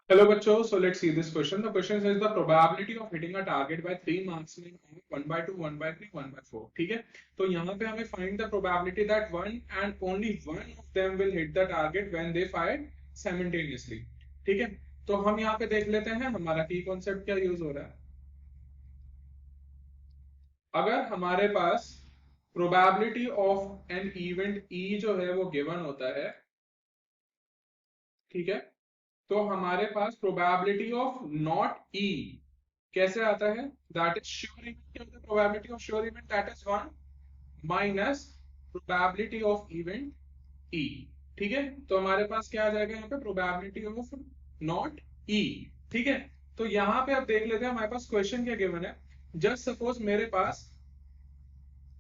Hello बच्चों, so let's see this question. The question says the probability of hitting a target by 3 marksmen of 1 by 2, 1 by 3, 1 by 4. ठीक है, तो यहाँ पे हमें find the probability that one and only one of them will hit the target when they fire simultaneously. ठीक है, तो हम यहाँ पे देख लेते हैं हमारा की कॉन्सेप्ट क्या यूज हो रहा है. अगर हमारे पास probability of an event E जो है वो given होता है, ठीक है, तो हमारे पास प्रोबेबिलिटी ऑफ नॉट ई कैसे आता है. That is sure event. क्या होता है probability of sure event? That is 1 minus probability of event E. ठीक है, तो हमारे पास क्या आ जाएगा यहाँ पे प्रोबेबिलिटी ऑफ नॉट ई. ठीक है, तो यहाँ पे अब देख लेते हैं हमारे पास क्वेश्चन क्या गिवन है. जस्ट सपोज मेरे पास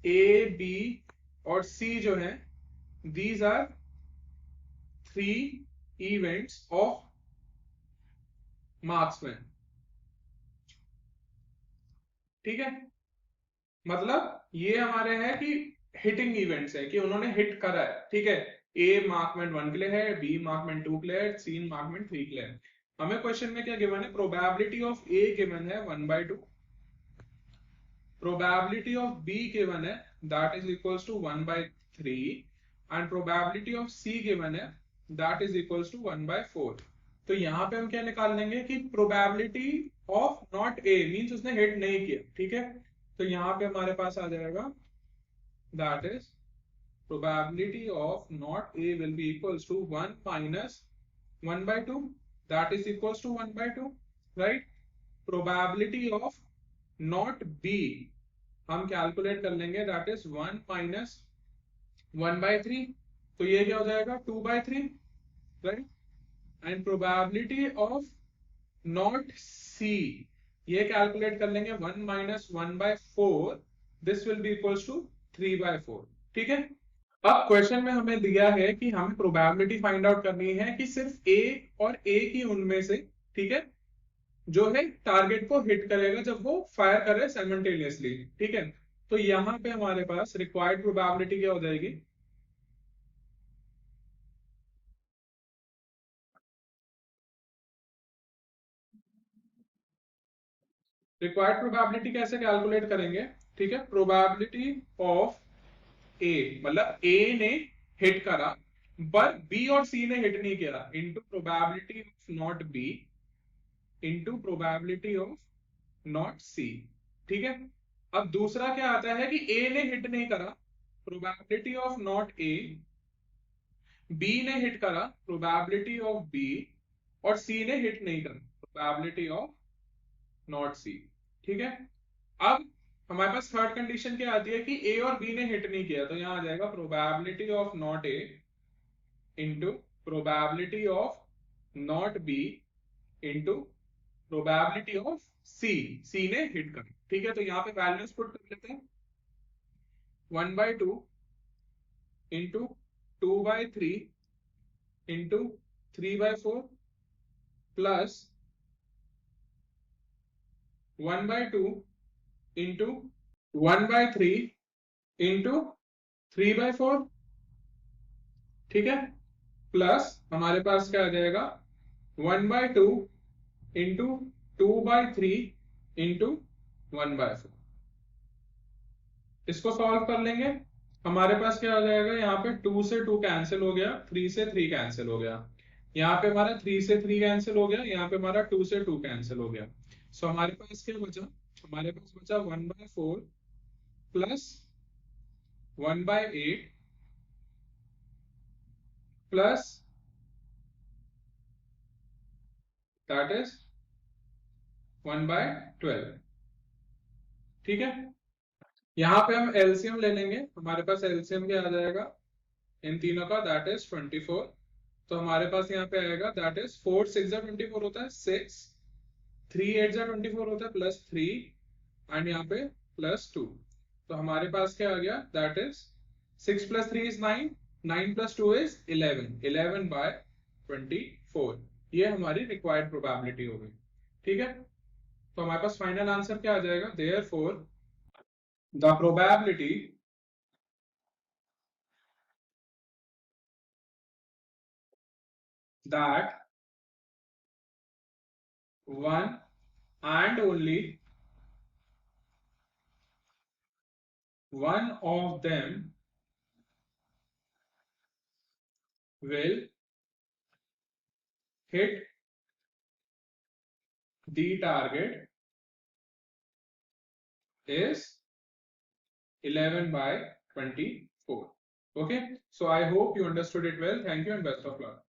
ए बी और सी जो है, these are 3 events of marksman. ठीक है, मतलब ये हमारे हैं कि हिटिंग इवेंट्स है कि उन्होंने हिट करा है. ठीक है, ए मार्कमेंट 1 के लिए है, बी मार्कमेंट 2 के लिए है, सी मार्कमेंट 3 के लिए है. हमें क्वेश्चन में क्या गिवन है? प्रोबेबिलिटी ऑफ ए गिवन है 1/2, प्रोबेबिलिटी ऑफ बी गिवन है that is equals to 1/3 and probability of C given है दैट इज इक्वल्स टू 1/4. तो यहाँ पे हम क्या निकाल लेंगे कि probability of not A means उसने हिट नहीं किया. ठीक है, तो यहाँ पे हमारे पास आ जाएगा that is probability of not A will be equals to 1 minus 1/2, that is equals to 1/2, right. Probability of not B हम कैलकुलेट कर लेंगे, that is 1 minus 1/3, तो ये क्या हो जाएगा 2/3, right. And probability of not C ये कैलकुलेट कर लेंगे 1 minus 1/4, this will be equals to 3/4. ठीक है, अब क्वेश्चन में हमें दिया है कि हमें प्रोबेबिलिटी फाइंड आउट करनी है कि सिर्फ ए और ए की उनमें से, ठीक है, जो है टारगेट को हिट करेगा जब वो फायर करे साइमल्टेनियसली. ठीक है, तो यहां पे हमारे पास रिक्वायर्ड प्रोबेबिलिटी क्या हो जाएगी? रिक्वायर्ड प्रोबेबिलिटी कैसे कैलकुलेट करेंगे? ठीक है, प्रोबेबिलिटी ऑफ ए मतलब ए ने हिट करा पर बी और सी ने हिट नहीं किया, into probability of not B into probability of not C. ठीक है, अब दूसरा क्या आता है कि ए ने हिट नहीं करा, probability of not A, B ने हिट करा, प्रोबेबिलिटी ऑफ बी, और सी ने हिट नहीं करा, प्रोबेबिलिटी ऑफ नॉट सी. ठीक है, अब हमारे पास थर्ड कंडीशन क्या आती है कि ए और बी ने हिट नहीं किया, तो यहां आ जाएगा probability of not A into probability of not B into probability of C, C ने हिट कर. ठीक है, तो यहाँ पे वैल्यूज पुट कर लेते हैं. 1/2 into 2/3 into 3/4 plus 1/2 into 1/3 into 3/4. ठीक है, प्लस हमारे पास क्या आ जाएगा 1/2 इंटू 2/3 इंटू 1/4. इसको सॉल्व कर लेंगे, हमारे पास क्या आ जाएगा, यहाँ पे 2 से 2 कैंसिल हो गया, 3 से 3 कैंसिल हो गया, यहाँ पे हमारा 3 से 3 कैंसिल हो गया, यहाँ पे हमारा 2 से 2 कैंसिल हो गया. सो हमारे पास क्या बचा? हमारे पास बचा 1/4 प्लस 1/8 प्लस दैट इज 1/12. ठीक है, यहाँ पे हम एलसीएम ले लेंगे, हमारे पास एलसीएम क्या आ जाएगा इन तीनों का, दैट इज 24. तो हमारे पास यहाँ पे आएगा दैट इज 4 6 24 होता है 6, 3 8 24 होता है प्लस 3 एंड यहाँ पे प्लस 2. तो हमारे पास क्या आ गया that is 6 plus 3 is 9, 9 plus 2 is 11, 11/24. ये हमारी रिक्वायर्ड प्रोबेबिलिटी हो गई. ठीक है, तो हमारे पास फाइनल आंसर क्या आ जाएगा? Therefore the probability that one and only one of them will hit the target is 11 by 24. Okay, so I hope you understood it well. Thank you and best of luck.